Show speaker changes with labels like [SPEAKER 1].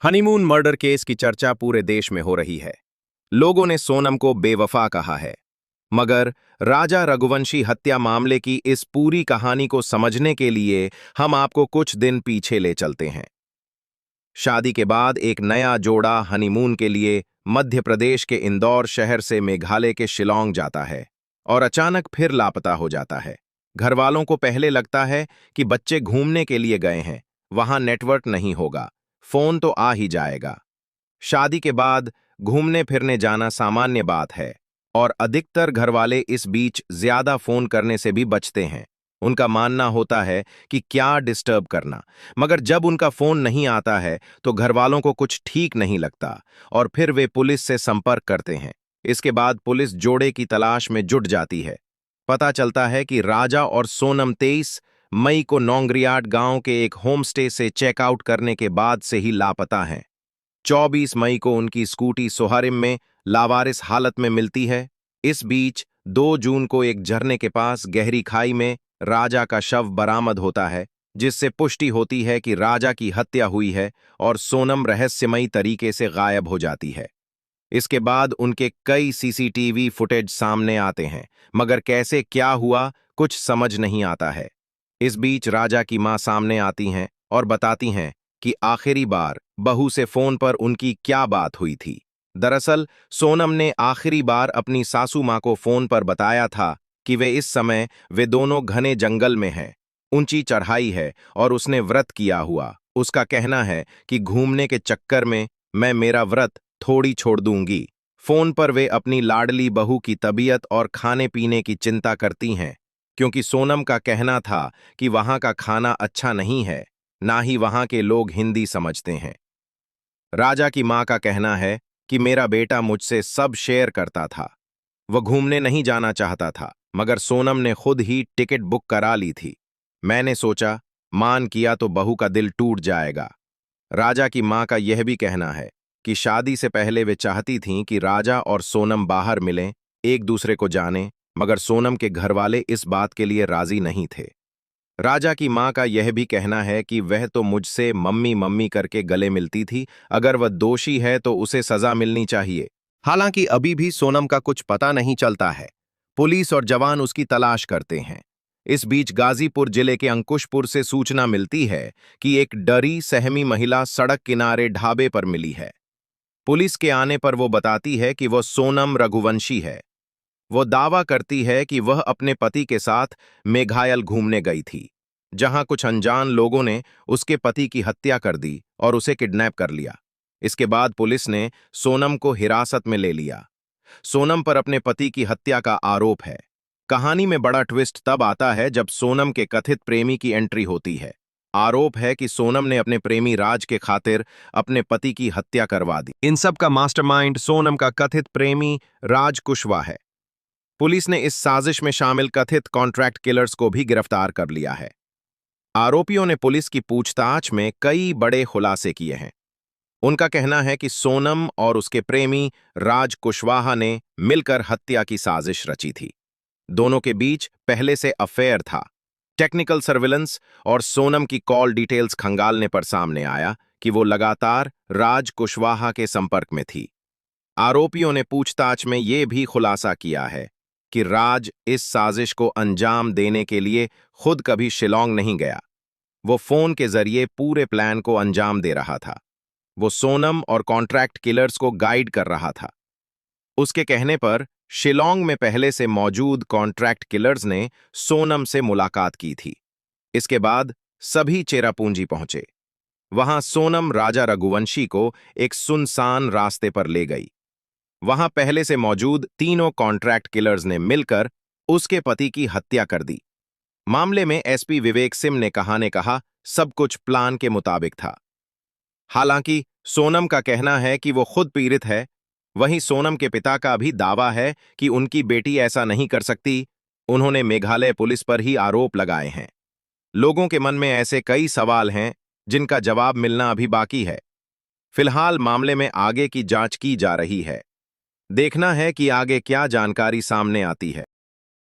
[SPEAKER 1] Honeymoon murder case की चर्चा पूरे देश में हो रही है। लोगों ने सोनम को बेवफा कहा है, मगर राजा रघुवंशी हत्या मामले की इस पूरी कहानी को समझने के लिए हम आपको कुछ दिन पीछे ले चलते हैं। शादी के बाद एक नया जोड़ा हनीमून के लिए मध्य प्रदेश के इंदौर शहर से मेघालय के शिलोंग जाता है और अचानक फिर लापता हो जाता है। घरवालों को पहले लगता है कि बच्चे घूमने के लिए गए हैं, वहां नेटवर्क नहीं होगा, फोन तो आ ही जाएगा। शादी के बाद घूमने फिरने जाना सामान्य बात है और अधिकतर घरवाले इस बीच ज्यादा फोन करने से भी बचते हैं। उनका मानना होता है कि क्या डिस्टर्ब करना, मगर जब उनका फोन नहीं आता है तो घरवालों को कुछ ठीक नहीं लगता और फिर वे पुलिस से संपर्क करते हैं। इसके बाद पुलिस जोड़े की तलाश में जुट जाती है। पता चलता है कि राजा और सोनम 23 मई को नौंगरियाट गांव के एक होमस्टे से चेकआउट करने के बाद से ही लापता हैं। 24 मई को उनकी स्कूटी सोहारिम में लावारिस हालत में मिलती है। इस बीच 2 जून को एक झरने के पास गहरी खाई में राजा का शव बरामद होता है, जिससे पुष्टि होती है कि राजा की हत्या हुई है और सोनम रहस्यमयी तरीके से गायब हो जाती है। इसके बाद उनके कई सीसीटीवी फुटेज सामने आते हैं, मगर कैसे क्या हुआ कुछ समझ नहीं आता है। इस बीच राजा की मां सामने आती हैं और बताती हैं कि आखिरी बार बहू से फोन पर उनकी क्या बात हुई थी। दरअसल सोनम ने आखिरी बार अपनी सासू मां को फोन पर बताया था कि वे दोनों घने जंगल में हैं, ऊंची चढ़ाई है और उसने व्रत किया हुआ। उसका कहना है कि घूमने के चक्कर में मैं मेरा व्रत थोड़ी छोड़ दूंगी। फोन पर वे अपनी लाडली बहू की तबीयत और खाने पीने की चिंता करती हैं, क्योंकि सोनम का कहना था कि वहां का खाना अच्छा नहीं है, ना ही वहां के लोग हिंदी समझते हैं। राजा की मां का कहना है कि मेरा बेटा मुझसे सब शेयर करता था, वह घूमने नहीं जाना चाहता था, मगर सोनम ने खुद ही टिकट बुक करा ली थी। मैंने सोचा मान किया तो बहू का दिल टूट जाएगा। राजा की मां का यह भी कहना है कि शादी से पहले वे चाहती थीं कि राजा और सोनम बाहर मिलें, एक दूसरे को जानें, मगर सोनम के घरवाले इस बात के लिए राजी नहीं थे। राजा की मां का यह भी कहना है कि वह तो मुझसे मम्मी मम्मी करके गले मिलती थी, अगर वह दोषी है तो उसे सजा मिलनी चाहिए। हालांकि अभी भी सोनम का कुछ पता नहीं चलता है। पुलिस और जवान उसकी तलाश करते हैं। इस बीच गाजीपुर जिले के अंकुशपुर से सूचना मिलती है कि एक डरी सहमी महिला सड़क किनारे ढाबे पर मिली है। पुलिस के आने पर वो बताती है कि वह सोनम रघुवंशी है। वो दावा करती है कि वह अपने पति के साथ मेघालय घूमने गई थी, जहां कुछ अनजान लोगों ने उसके पति की हत्या कर दी और उसे किडनैप कर लिया। इसके बाद पुलिस ने सोनम को हिरासत में ले लिया। सोनम पर अपने पति की हत्या का आरोप है। कहानी में बड़ा ट्विस्ट तब आता है जब सोनम के कथित प्रेमी की एंट्री होती है। आरोप है कि सोनम ने अपने प्रेमी राज के खातिर अपने पति की हत्या करवा दी। इन सब का मास्टरमाइंड सोनम का कथित प्रेमी राज कुशवाहा है। पुलिस ने इस साजिश में शामिल कथित कॉन्ट्रैक्ट किलर्स को भी गिरफ्तार कर लिया है। आरोपियों ने पुलिस की पूछताछ में कई बड़े खुलासे किए हैं। उनका कहना है कि सोनम और उसके प्रेमी राज कुशवाहा ने मिलकर हत्या की साजिश रची थी। दोनों के बीच पहले से अफेयर था। टेक्निकल सर्विलेंस और सोनम की कॉल डिटेल्स खंगालने पर सामने आया कि वो लगातार राज कुशवाहा के संपर्क में थी। आरोपियों ने पूछताछ में ये भी खुलासा किया है कि राज इस साजिश को अंजाम देने के लिए खुद कभी शिलोंग नहीं गया। वो फोन के जरिए पूरे प्लान को अंजाम दे रहा था। वो सोनम और कॉन्ट्रैक्ट किलर्स को गाइड कर रहा था। उसके कहने पर शिलोंग में पहले से मौजूद कॉन्ट्रैक्ट किलर्स ने सोनम से मुलाकात की थी। इसके बाद सभी चेरापूंजी पहुंचे। वहां सोनम राजा रघुवंशी को एक सुनसान रास्ते पर ले गई। वहां पहले से मौजूद तीनों कॉन्ट्रैक्ट किलर्स ने मिलकर उसके पति की हत्या कर दी। मामले में एसपी विवेक सिंह ने कहा सब कुछ प्लान के मुताबिक था। हालांकि सोनम का कहना है कि वो खुद पीड़ित है, वहीं सोनम के पिता का भी दावा है कि उनकी बेटी ऐसा नहीं कर सकती। उन्होंने मेघालय पुलिस पर ही आरोप लगाए हैं। लोगों के मन में ऐसे कई सवाल हैं जिनका जवाब मिलना अभी बाकी है। फिलहाल मामले में आगे की जांच की जा रही है। देखना है कि आगे क्या जानकारी सामने आती है।